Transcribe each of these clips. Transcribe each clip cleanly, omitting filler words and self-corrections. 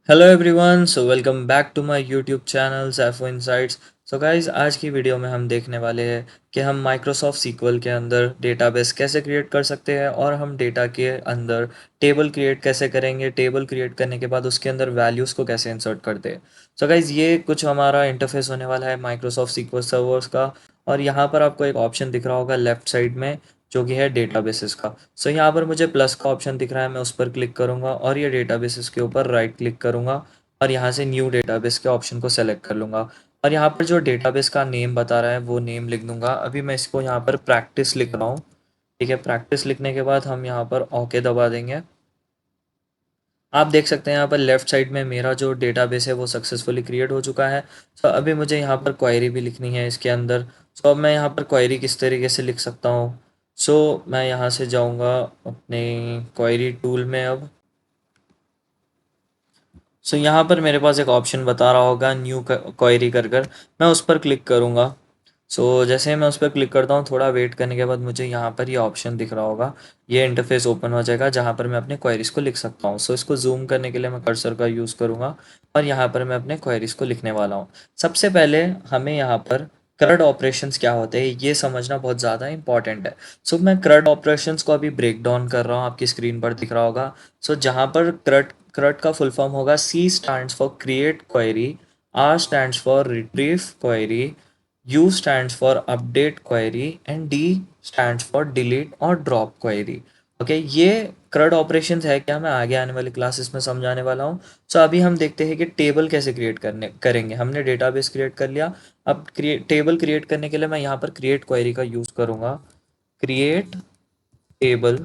Hello everyone, so welcome back to my YouTube channel सैफो insights. So guys, आज की video में हम देखने वाले हैं कि हम माइक्रोसॉफ्ट सीक्वल के अंदर डेटाबेस कैसे क्रिएट कर सकते हैं और हम डेटा के अंदर टेबल क्रिएट कैसे करेंगे। टेबल क्रिएट करने के बाद उसके अंदर वैल्यूज़ को कैसे इंसर्ट करते हैं। सो गाइस, ये कुछ हमारा इंटरफेस होने वाला है माइक्रोसॉफ्ट सीक्वल सर्वर्स का। और यहाँ पर आपको एक ऑप्शन दिख रहा होगा लेफ्ट साइड में, जो कि है डेटाबेसेस का। सो यहाँ पर मुझे प्लस का ऑप्शन दिख रहा है, मैं उस पर क्लिक करूँगा और ये डेटाबेसेस के ऊपर राइट क्लिक करूँगा और यहाँ से न्यू डेटाबेस के ऑप्शन को सेलेक्ट कर लूँगा। और यहाँ पर जो डेटाबेस का नेम बता रहा है वो नेम लिख दूँगा। अभी मैं इसको यहाँ पर प्रैक्टिस लिख रहा हूँ। ठीक है, प्रैक्टिस लिखने के बाद हम यहाँ पर ओके दबा देंगे। आप देख सकते हैं यहाँ पर लेफ्ट साइड में मेरा जो डेटाबेस है वो सक्सेसफुली क्रिएट हो चुका है। सो अभी मुझे यहाँ पर क्वेरी भी लिखनी है इसके अंदर। सो अब मैं यहाँ पर क्वेरी किस तरीके से लिख सकता हूँ। सो मैं यहाँ से जाऊँगा अपने क्वेरी टूल में अब। सो यहाँ पर मेरे पास एक ऑप्शन बता रहा होगा न्यू क्वेरी कर मैं उस पर क्लिक करूँगा। सो जैसे ही मैं उस पर क्लिक करता हूँ, थोड़ा वेट करने के बाद मुझे यहाँ पर ये ऑप्शन दिख रहा होगा। ये इंटरफेस ओपन हो जाएगा जहाँ पर मैं अपने क्वेरीज को लिख सकता हूँ। सो इसको जूम करने के लिए मैं कर्सर का यूज़ करूँगा और यहाँ पर मैं अपने क्वेरीज को लिखने वाला हूँ। सबसे पहले हमें यहाँ पर करंट ऑपरेशंस क्या होते हैं ये समझना बहुत ज़्यादा इंपॉर्टेंट है। सो मैं करंट ऑपरेशंस को अभी ब्रेक डाउन कर रहा हूँ, आपकी स्क्रीन पर दिख रहा होगा। सो जहाँ पर करंट का फुल फॉर्म होगा, C stands for create query, R stands for retrieve query, U stands for update query and D stands for delete और drop query। ओके, ये CRUD ऑपरेशंस है क्या, मैं आगे आने वाली क्लासेस में समझाने वाला हूँ। सो अभी हम देखते हैं कि टेबल कैसे क्रिएट करने करेंगे। हमने डेटाबेस क्रिएट कर लिया। अब टेबल क्रिएट करने के लिए मैं यहाँ पर क्रिएट क्वेरी का यूज़ करूँगा। क्रिएट टेबल,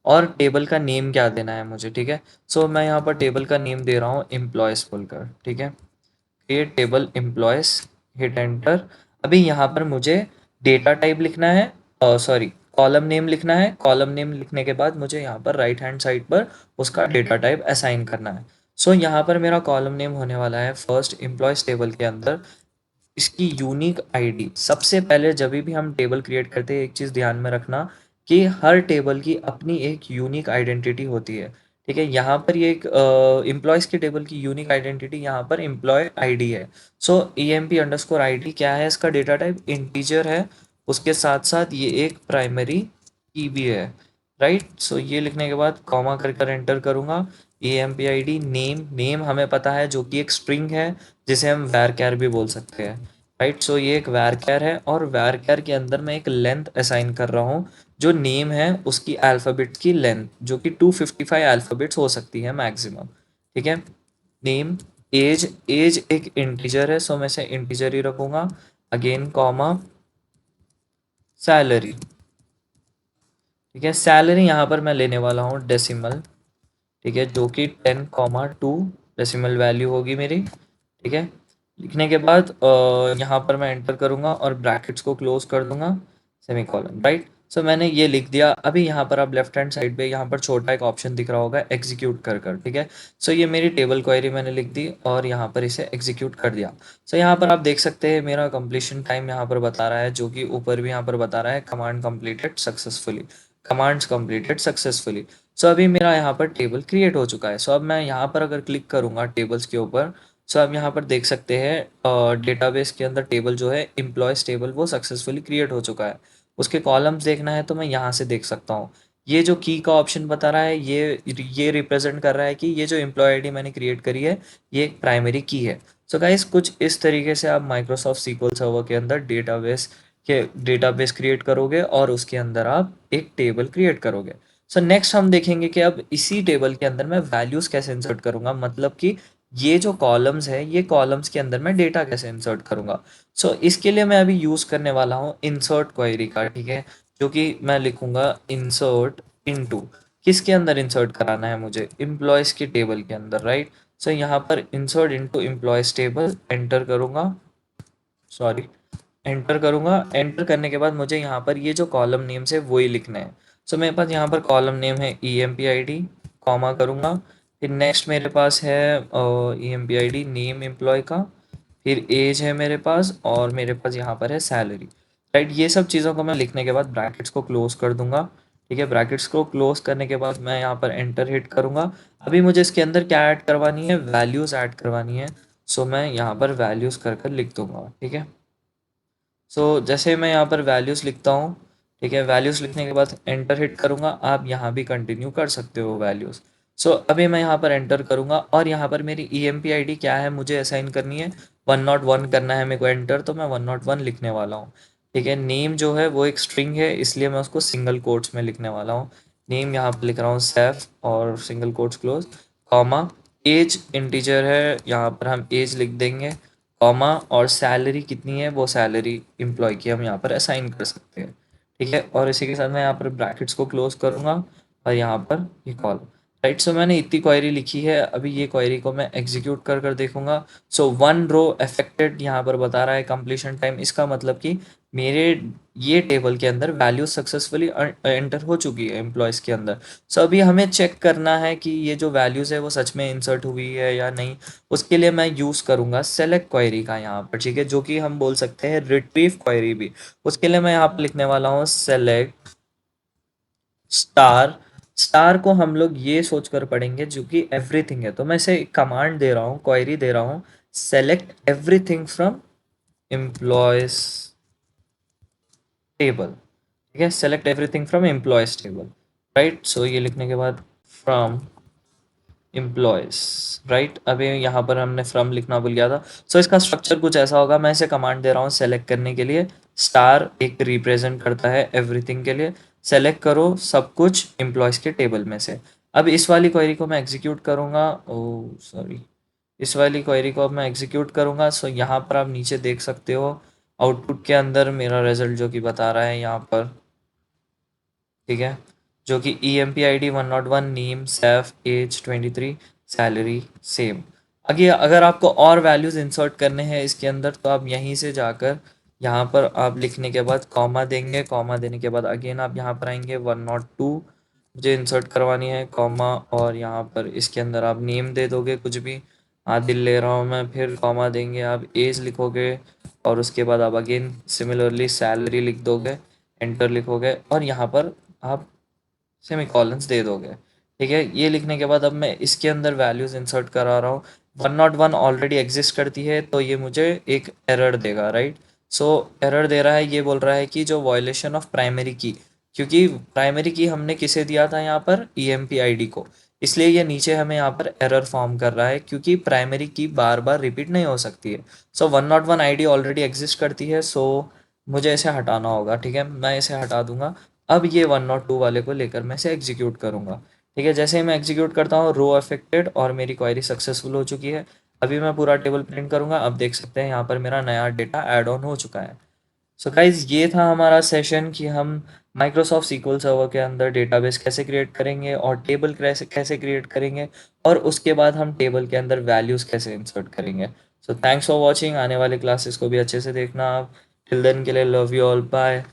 और टेबल का नेम क्या देना है मुझे, ठीक है। सो मैं यहाँ पर टेबल का नेम दे रहा हूँ एम्प्लॉयज़ बोलकर, ठीक है। Create table employees, hit enter. अभी यहाँ पर मुझे डेटा टाइप लिखना है, सॉरी, कॉलम नेम लिखना है। कॉलम नेम लिखने के बाद मुझे यहाँ पर राइट हैंड साइड पर उसका डेटा टाइप असाइन करना है। सो यहाँ पर मेरा कॉलम नेम होने वाला है फर्स्ट एम्प्लॉयज टेबल के अंदर इसकी यूनिक आईडी। सबसे पहले जब भी हम टेबल क्रिएट करते हैं, एक चीज़ ध्यान में रखना कि हर टेबल की अपनी एक यूनिक आइडेंटिटी होती है। ठीक है, यहाँ पर ये एक एम्प्लॉयज़ के टेबल की यूनिक आइडेंटिटी यहाँ पर एम्प्लॉय आईडी है। सो EMP_ID क्या है, इसका डेटा टाइप इंटीजर है। उसके साथ साथ ये एक प्राइमरी की भी है, राइट। सो ये लिखने के बाद कॉमा कर एंटर करूँगा। EMP_ID नेम, नेम हमें पता है जो कि एक स्ट्रिंग है जिसे हम varchar भी बोल सकते हैं, राइट। सो ये एक varchar है और varchar के अंदर मैं एक लेंथ असाइन कर रहा हूँ जो नेम है उसकी अल्फ़ाबेट की लेंथ, जो कि 255 अल्फ़ाबेट्स हो सकती है मैक्सिमम, ठीक है। नेम, एज, एज एक इंटीजर है सो मैं इसे इंटीजर ही रखूँगा। अगेन कॉमा, सैलरी, ठीक है। सैलरी यहाँ पर मैं लेने वाला हूँ डेसिमल, ठीक है, जो कि 10,2 डेसिमल वैल्यू होगी मेरी, ठीक है। लिखने के बाद यहाँ पर मैं एंटर करूँगा और ब्रैकेट्स को क्लोज कर दूंगा, सेमीकोलन, राइट। सो मैंने ये लिख दिया। अभी यहाँ पर आप लेफ्ट हैंड साइड पे यहाँ पर छोटा एक ऑप्शन दिख रहा होगा एग्जीक्यूट कर, ठीक है। सो ये मेरी टेबल क्वेरी मैंने लिख दी और यहाँ पर इसे एग्जीक्यूट कर दिया। सो यहाँ पर आप देख सकते हैं मेरा कंप्लीशन टाइम यहाँ पर बता रहा है, जो कि ऊपर भी यहाँ पर बता रहा है command completed successfully, commands completed successfully. So अभी मेरा यहाँ पर टेबल क्रिएट हो चुका है। सो अब मैं यहाँ पर अगर क्लिक करूँगा टेबल्स के ऊपर, सो आप यहाँ पर देख सकते हैं डेटाबेस के अंदर टेबल जो है एम्प्लॉयज़ टेबल वो सक्सेसफुली क्रिएट हो चुका है। उसके कॉलम्स देखना है तो मैं यहाँ से देख सकता हूँ। ये जो की का ऑप्शन बता रहा है ये रिप्रेजेंट कर रहा है कि ये जो एम्प्लॉय आईडी मैंने क्रिएट करी है ये एक प्राइमरी की है। सो गाइस, कुछ इस तरीके से आप माइक्रोसॉफ्ट सीक्वल सर्वर के अंदर डेटाबेस क्रिएट करोगे और उसके अंदर आप एक टेबल क्रिएट करोगे। सो नेक्स्ट हम देखेंगे कि अब इसी टेबल के अंदर मैं वैल्यूज़ कैसे इंसर्ट करूँगा, मतलब कि ये जो कॉलम्स है ये कॉलम्स के अंदर मैं डेटा कैसे इंसर्ट करूँगा। सो इसके लिए मैं अभी यूज़ करने वाला हूँ इंसर्ट क्वेरी का, ठीक है, जो कि मैं लिखूँगा इंसर्ट इनटू। किसके अंदर इंसर्ट कराना है मुझे, एम्प्लॉयज़ के टेबल के अंदर, राइट। सो यहाँ पर insert into employees table enter करूँगा, सॉरी, एंटर करूँगा। एंटर करने के बाद मुझे यहाँ पर ये जो कॉलम नेम्स है वही लिखने हैं। सो मेरे पास यहाँ पर कॉलम नेम है EMP_ID, कॉमा करूँगा। फिर नेक्स्ट मेरे पास है EMP_ID नेम एम्प्लॉय का, फिर एज है मेरे पास और मेरे पास यहाँ पर है सैलरी, राइट। ये सब चीज़ों को मैं लिखने के बाद ब्रैकेट्स को क्लोज कर दूंगा, ठीक है, ब्रैकेट्स को क्लोज करने के बाद मैं यहाँ पर एंटर हिट करूँगा। अभी मुझे इसके अंदर क्या ऐड करवानी है, वैल्यूज़ ऐड करवानी है। सो मैं यहाँ पर वैल्यूज़ कर लिख दूंगा। ठीक है, सो जैसे मैं यहाँ पर वैल्यूज़ लिखता हूँ, ठीक है, वैल्यूज़ लिखने के बाद एंटर हिट करूँगा। आप यहाँ भी कंटिन्यू कर सकते हो वैल्यूज़। सो अभी मैं यहाँ पर एंटर करूँगा और यहाँ पर मेरी EMP ID क्या है मुझे असाइन करनी है, 101 करना है मेरे को एंटर, तो मैं 101 लिखने वाला हूँ। ठीक है, नेम जो है वो एक स्ट्रिंग है, इसलिए मैं उसको सिंगल कोट्स में लिखने वाला हूँ। नेम यहाँ पर लिख रहा हूँ सैफ और single quotes close, comma, age integer है, यहाँ पर हम एज लिख देंगे, कॉमा, और सैलरी कितनी है वो सैलरी एम्प्लॉय की हम यहाँ पर असाइन कर सकते हैं। ठीक है, और इसी के साथ मैं यहाँ पर ब्रैकेट्स को क्लोज करूँगा और यहाँ पर ये कॉल, राइट। सो मैंने इतनी क्वेरी लिखी है, अभी ये क्वेरी को मैं एग्जीक्यूट कर देखूंगा। सो 1 रो अफेक्टेड यहाँ पर बता रहा है कंप्लीशन टाइम, इसका मतलब कि मेरे ये टेबल के अंदर वैल्यू सक्सेसफुली एंटर हो चुकी है एम्प्लॉयज़ के अंदर। सो अभी हमें चेक करना है कि ये जो वैल्यूज़ है वो सच में इंसर्ट हुई है या नहीं। उसके लिए मैं यूज़ करूँगा सेलेक्ट क्वेरी का यहाँ पर, ठीक है, जो कि हम बोल सकते हैं रिट्रीव क्वेरी भी। उसके लिए मैं यहाँ पर लिखने वाला हूँ सेलेक्ट स्टार। स्टार को हम लोग ये सोच कर पढ़ेंगे जो कि एवरीथिंग है, तो मैं इसे कमांड दे रहा हूँ, क्वेरी दे रहा हूँ, select everything from employees table. ठीक है, select everything from employees table, right. So ये लिखने के बाद फ्रॉम एम्प्लॉयज, राइट। अभी यहाँ पर हमने फ्रॉम लिखना भूल गया था। सो इसका स्ट्रक्चर कुछ ऐसा होगा, मैं इसे कमांड दे रहा हूँ सेलेक्ट करने के लिए, स्टार एक रिप्रेजेंट करता है एवरीथिंग के लिए, सेलेक्ट करो सब कुछ एम्प्लॉयज के टेबल में से। अब इस वाली क्वेरी को मैं एग्जीक्यूट करूँगा, ओ सॉरी, इस वाली क्वेरी को अब मैं एग्जीक्यूट करूँगा। सो यहाँ पर आप नीचे देख सकते हो आउटपुट के अंदर मेरा रिजल्ट जो कि बता रहा है यहाँ पर, ठीक है, जो कि EMP ID 101, name Saif, age 23, salary same. आगे अगर आपको और वैल्यूज़ इंसर्ट करने हैं इसके अंदर तो आप यहीं से जाकर यहाँ पर आप लिखने के बाद कॉमा देंगे, कॉमा देने के बाद अगेन आप यहाँ पर आएंगे 102 मुझे इंसर्ट करवानी है, कॉमा, और यहाँ पर इसके अंदर आप नेम दे दोगे कुछ भी, आदिल ले रहा हूँ मैं, फिर कॉमा देंगे, आप एज लिखोगे और उसके बाद आप अगेन सिमिलरली सैलरी लिख दोगे, एंटर लिखोगे और यहाँ पर आप सेमीकोलंस दे दोगे। ठीक है, ये लिखने के बाद अब मैं इसके अंदर वैल्यूज़ इंसर्ट करा रहा हूँ। 101 ऑलरेडी एग्जिस्ट करती है तो ये मुझे एक एरर देगा, राइट। सो एरर दे रहा है, ये बोल रहा है कि जो वायलेशन ऑफ प्राइमरी की, क्योंकि प्राइमरी की हमने किसे दिया था यहाँ पर, EMP ID को, इसलिए ये नीचे हमें यहाँ पर एरर फॉर्म कर रहा है क्योंकि प्राइमरी की बार बार रिपीट नहीं हो सकती है। सो 101 ID ऑलरेडी एग्जिस्ट करती है, सो मुझे इसे हटाना होगा। ठीक है, मैं इसे हटा दूंगा। अब ये 102 वाले को लेकर मैं इसे एग्जीक्यूट करूँगा। ठीक है, जैसे ही मैं एग्जीक्यूट करता हूँ रो अफेक्टेड और मेरी क्वेरी सक्सेसफुल हो चुकी है। अभी मैं पूरा टेबल प्रिंट करूँगा, अब देख सकते हैं यहाँ पर मेरा नया डेटा ऐड ऑन हो चुका है। सो गाइज ये था हमारा सेशन कि हम माइक्रोसॉफ्ट सीक्वल सर्वर के अंदर डेटाबेस कैसे क्रिएट करेंगे और टेबल कैसे कैसे क्रिएट करेंगे, और उसके बाद हम टेबल के अंदर वैल्यूज़ कैसे इंसर्ट करेंगे। सो थैंक्स फॉर वॉचिंग, आने वाले क्लासेस को भी अच्छे से देखना आप। टिल देन के लिए लव यू ऑल, बाय।